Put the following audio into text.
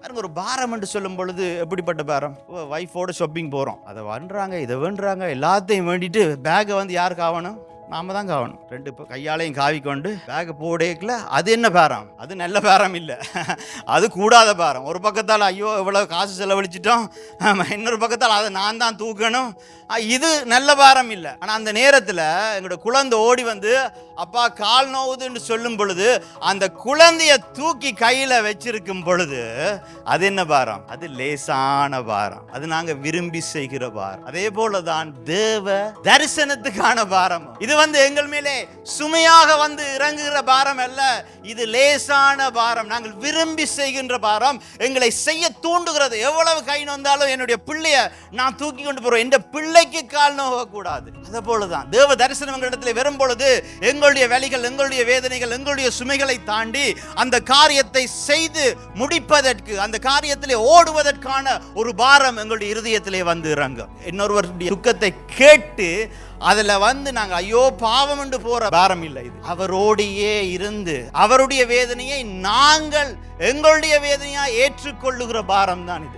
பாருங்க, ஒரு பாரம் என்று சொல்லும் பொழுது எப்படிப்பட்ட பாரம்? வைஃபோட ஷாப்பிங் போகிறோம், அதை வேண்டுறாங்க இதை வேண்டுறாங்க, எல்லாத்தையும் வேண்டிட்டு பேக்கை வந்து யாருக்கு ஆகணும்? நாம தான் காவணும். ரெண்டு கையாலையும் காவிக்கொண்டு பேக்கை போடேக்கல. அது என்ன பாரம்? அது நல்ல பாரம் இல்லை, அது கூடாத பாரம். ஒரு பக்கத்தால் ஐயோ இவ்வளோ காசு செலவழிச்சிட்டோம், இன்னொரு பக்கத்தால் அதை நான் தான் தூக்கணும், இது நல்ல பாரம் இல்லை. ஆனால் அந்த நேரத்தில் எங்களோட குழந்தை ஓடி வந்து அப்பா கால் நோவுதுன்னு சொல்லும் பொழுது அந்த குழந்தைய தூக்கி கையில் வச்சிருக்கும் பொழுது அது என்ன பாரம்? அது லேசான பாரம், அது நாங்கள் விரும்பி செய்கிற பாரம். அதே போல தான் தேவ தரிசனத்துக்கான பாரம். இது வந்து எங்கள் மேலே சுமையாக வந்து இறங்குகிற பாரம் அல்ல, இது லேசான பாரம். நாங்கள் விரும்பி செய்கின்ற பாரம், எங்களை செய்ய தூண்டுகிறது. எவ்வளவு கை நோந்தாலும் என்னுடைய பிள்ளைய நான் தூக்கி கொண்டு போறோம், என் பிள்ளைக்கு கால் நோக கூடாது. அதே போலதான் தேவ தரிசனம் எங்களிடத்தில் வரும் பொழுது எங்களுடைய வேலைகள், எங்களுடைய வேதனைகள், எங்களுடைய சுமைகளை தாண்டி அந்த காரியத்தை செய்து முடிப்பதற்கு, அந்த காரியத்திலே ஓடுவதற்கான ஒரு பாரம் எங்களுடைய இருதயத்திலே வந்து இறங்கும். இன்னொருவருடைய துக்கத்தை கேட்டு அதுல வந்து நாங்க ஐயோ பாவம் என்று போற பாரம் இல்லை. இது அவரோடையே இருந்து அவருடைய வேதனையை நாங்கள் எங்களுடைய வேதனையா ஏற்றுக்கொள்ளுகிற பாரம் தான் இது.